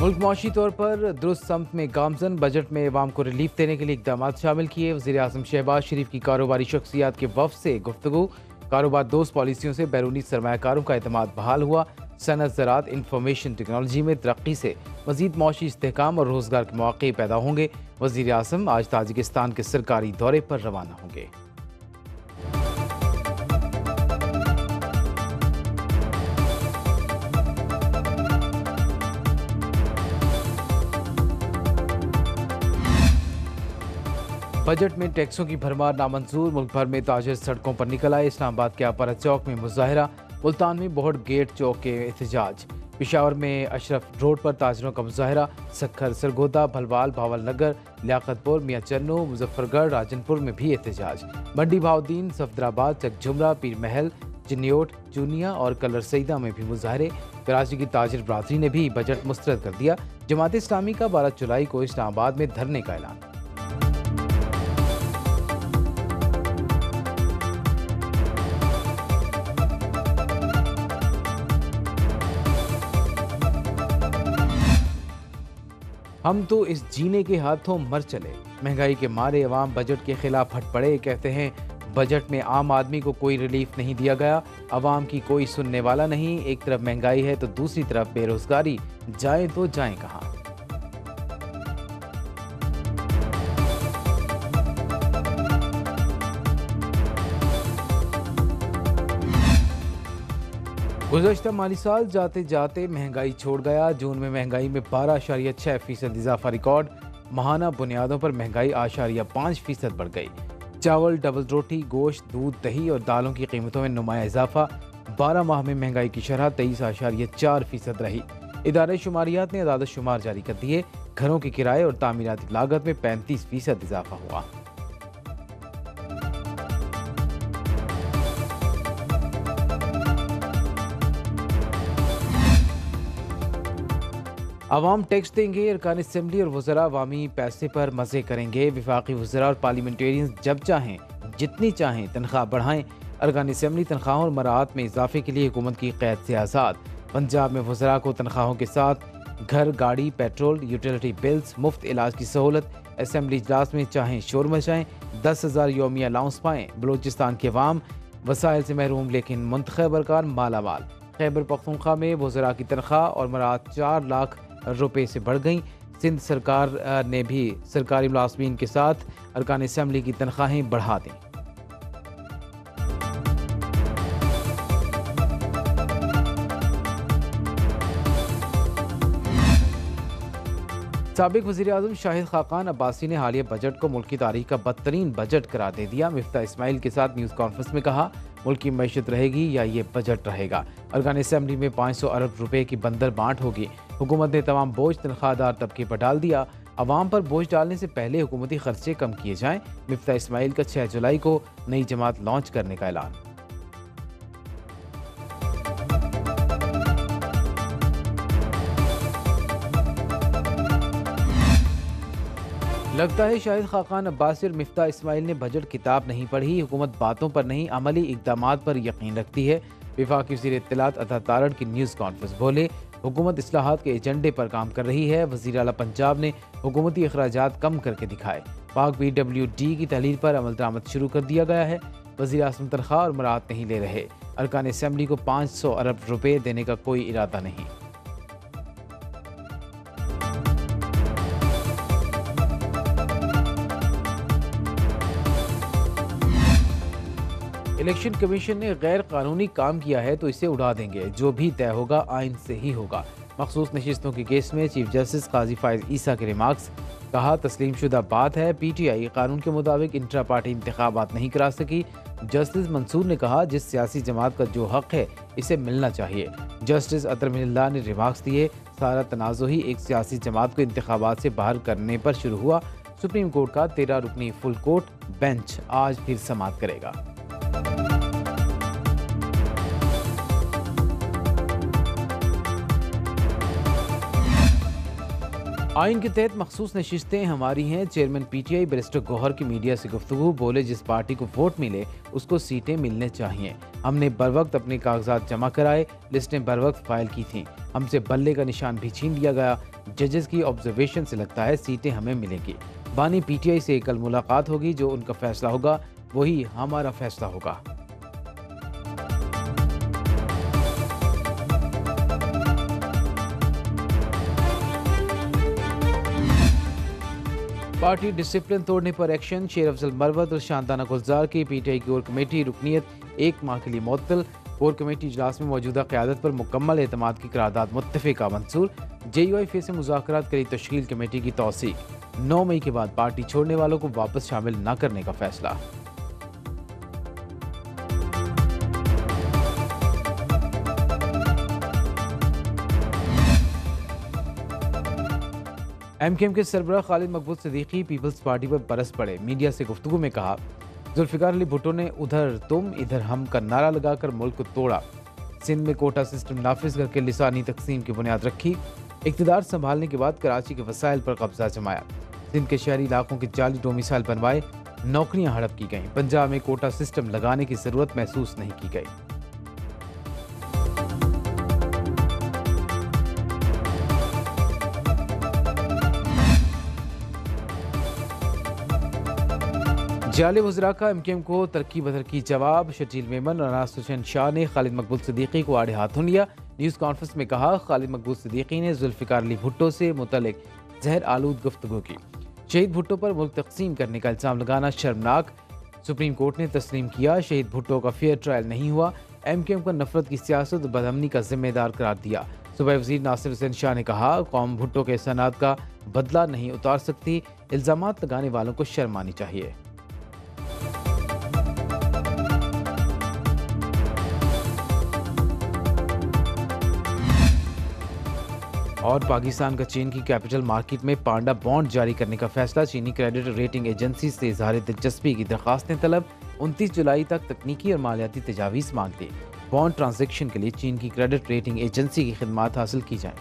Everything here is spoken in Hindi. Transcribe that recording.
मुल्क मुआशी तौर पर दुरुस्त सम्त में गामजन। बजट में अवाम को रिलीफ देने के लिए इकदाम शामिल किए। वज़ीर आज़म शहबाज शरीफ की कारोबारी शख्सियात के वफ़द से गुफ्तगू। कारोबार दोस्त पॉलिसियों से बैरूनी सरमायाकारों का एतमाद बहाल हुआ। सनत, ज़राअत, इंफॉर्मेशन टेक्नोलॉजी में तरक्की से मज़ीद मुआशी इस्तेहकाम और रोज़गार के मौक़े पैदा होंगे। वज़ीर आज़म आज ताजिकिस्तान के सरकारी दौरे पर रवाना होंगे। बजट में टैक्सों की भरमार नामंजूर। मुल्क भर में ताजिर सड़कों पर निकल आए। इस्लामाबाद के अपर चौक में मुजाहिरा। मुल्तान में बोहड़ गेट चौक के एहतजाज। पेशावर में अशरफ रोड पर ताजिरों का मुजाहिरा। सखर, सरगोदा, भलवाल, भावल नगर, लियाकतपुर, मियाँ चन्नू, मुजफ्फरगढ़, राजनपुर में भी एहतजाज। मंडी बहाउद्दीन, सफदराबाद, चकझुमरा, पीर महल, चिन्योट, चूनिया और कलर सईदा में भी मुजाहरे। कराची की ताजिर बरादरी ने भी बजट मुस्तरद कर दिया। जमात इस्लामी का 12 जुलाई को इस्लामाबाद में धरने का ऐलान। हम तो इस जीने के हाथों मर चले। महंगाई के मारे अवाम बजट के खिलाफ हट पड़े। कहते हैं बजट में आम आदमी को कोई रिलीफ नहीं दिया गया, अवाम की कोई सुनने वाला नहीं। एक तरफ महंगाई है तो दूसरी तरफ बेरोजगारी, जाए तो जाए कहाँ। गुज़श्ता माली साल जाते जाते महंगाई छोड़ गया। जून में महंगाई में 12.6% इजाफा रिकॉर्ड। माहाना बुनियादों पर महंगाई 8.5% बढ़ गई। चावल, डबल रोटी, गोश्त, दूध, दही और दालों की कीमतों में नुमाया इजाफा। 12 माह में महंगाई की शरह 23.4% रही। इदारे शुमारियात ने अदाद शुमार जारी कर दिए। घरों के किराए और तामीराती लागत में 35% इजाफा हुआ। अवाम टैक्स देंगे। अरकान असम्बली और वज़रा अवामी पैसे पर मज़े करेंगे। वफाकी वज़रा और पार्लियामेंटेरियंस जब चाहें जितनी चाहें तनख्वाह बढ़ाएं। अरकान असम्बली तनख्वाहों और मराआत में इजाफे के लिए हुकूमत की क़ैद से आज़ाद। पंजाब में वज़रा को तनख्वाहों के साथ घर, गाड़ी, पेट्रोल, यूटिलिटी बिल्स, मुफ्त इलाज की सहूलत। असम्बली इजलास में चाहें शोर मचाएं, 10,000 यौमिया अलाउंस पाएं। बलोचिस्तान के अवाम वसाइल से महरूम लेकिन मुंतखब अरकान मालामाल। खैबर पख्तूनख्वा में वज़रा की तनख्वाह और मराआत 4 लाख रुपए से बढ़ गई। सिंध सरकार ने भी सरकारी मुलाजमीन के साथ अरकान असम्बली की तनख्वाहें बढ़ा दी। साबिक वज़ीर आज़म शाहिद खाकान अब्बासी ने हालिया बजट को मुल्क की तारीख का बदतरीन बजट करार दे दिया। मिफ्ताह इस्माइल के साथ न्यूज़ कॉन्फ्रेंस में कहा, मुल्क की मैशत रहेगी या ये बजट रहेगा। अरकान असम्बली में 500 अरब रुपए की बंदर बांट होगी। हुकूमत ने तमाम बोझ तनख्वाहदार तबके पर डाल दिया। अवाम पर बोझ डालने से पहले हुकूमती खर्चे कम किए जाएं। मिफ्ताह इस्माइल का 6 जुलाई को नई जमात लॉन्च करने का ऐलान। लगता है शाहिद खाकान अब्बासी और मिफ्ताह इस्माइल ने बजट किताब नहीं पढ़ी। हुकूमत बातों पर नहीं अमली इक़दामात पर यकीन रखती है। वफाकी वज़ीर इत्तलात अता तारड़ की न्यूज़ कॉन्फ्रेंस बोले, हुकूमत इस्लाहात के एजेंडे पर काम कर रही है। वज़ीर आला पंजाब ने हुकूमती अखराजात कम करके दिखाए। पाक PWD की तहलील पर अमल दरामद शुरू कर दिया गया है। वज़ीर आज़म तनख्वाह और मराआत नहीं ले रहे। अरकान असम्बली को 500 अरब रुपए देने का कोई इरादा नहीं। इलेक्शन कमीशन ने गैर कानूनी काम किया है तो इसे उड़ा देंगे। जो भी तय होगा आइन से ही होगा। मखसूस नशिस्तों के केस में चीफ जस्टिस काजी फायज ईसा के रिमार्क्स। कहा, तस्लीम शुदा बात है, PTI कानून के मुताबिक इंट्रा पार्टी इंतखाबात नहीं करा सकी। जस्टिस मंसूर ने कहा, जिस सियासी जमात का जो हक है इसे मिलना चाहिए। जस्टिस अतर मिल्ला ने रिमार्क्स दिए, सारा तनाज़ो ही एक सियासी जमात को इंतखाबात से बाहर करने पर शुरू हुआ। सुप्रीम कोर्ट का 13 रुकनी फुल कोर्ट बेंच आज फिर समाअत करेगा। आइन के तहत मखसूस नशिस्तें हमारी हैं। चेयरमैन PTI बैरिस्टर गौहर की मीडिया से गुफ्तगू, बोले जिस पार्टी को वोट मिले उसको सीटें मिलने चाहिए। हमने बर वक्त अपने कागजात जमा कराए, लिस्टें बर वक्त फाइल की थीं, हमसे बल्ले का निशान भी छीन लिया गया। जजेस की ऑब्जर्वेशन से लगता है सीटें हमें मिलेंगी। बानी PTI से कल मुलाकात होगी, जो उनका फैसला होगा वही हमारा फैसला होगा। पार्टी डिसिप्लिन तोड़ने पर एक्शन, शेर अफजल मरवत और शांताना गुलजार की PTI कोर कमेटी रुकनीत 1 माह के लिए मुअत्तल। कोर कमेटी इजलास में मौजूदा क़यादत पर मुकम्मल एतमाद की करारदाद मुत्तफ़िका मंजूर। JUIF से मुज़ाकरात करी तश्कील कमेटी की तौसीक। 9 मई के बाद पार्टी छोड़ने वालों को वापस शामिल न करने का फैसला। MKM के सरबराह खालिद मकबूल सिद्दीकी पीपल्स पार्टी पर बरस पड़े। मीडिया से गुफ्तगू में कहा, जुल्फ़िकार अली भुट्टो ने उधर तुम इधर हम का नारा लगाकर मुल्क को तोड़ा। सिंध में कोटा सिस्टम नाफिज करके लिसानी तकसीम की बुनियाद रखी। इक़्तिदार संभालने के बाद कराची के वसाइल पर कब्जा जमाया। सिंध के शहरी इलाकों के जाली डोमिसाइल बनवाए, नौकरियां हड़प की गईं। पंजाब में कोटा सिस्टम लगाने की ज़रूरत महसूस नहीं की गई। जाले वज़रा का MKM को तरक्की बतरकी जवाब। शकील मेमन और अनास हुसैन शाह ने खालिद मकबूल सिद्दीकी को आड़े हाथों लिया। न्यूज़ कॉन्फ्रेंस में कहा, खालिद मकबूल सिद्दीकी ने जुल्फ़िकार अली भुट्टो से मुतल्लिक जहर आलूद गुफ्तगू की। शहीद भुट्टो पर मुल्क तकसीम करने का इल्ज़ाम लगाना शर्मनाक। सुप्रीम कोर्ट ने तस्लीम किया, शहीद भुट्टो का फेयर ट्रायल नहीं हुआ। MKM को नफरत की सियासत और बदअमनी का जिम्मेदार करार दिया। सूबाई वज़ीर नासिर हुसैन शाह ने कहा, कौम भुट्टो के एहसानात का बदला नहीं उतार सकती। इल्ज़ामात लगाने वालों को शर्म आनी चाहिए। और पाकिस्तान का चीन की कैपिटल मार्केट में पांडा बॉन्ड जारी करने का फैसला। चीनी क्रेडिट रेटिंग एजेंसी से इज़हार दिलचस्पी की दरखास्तें तलब। 29 जुलाई तक तकनीकी और मालियाती तजावीज़ मांग दी। बॉन्ड ट्रांजैक्शन के लिए चीन की क्रेडिट रेटिंग एजेंसी की खिदमात हासिल की जाएं।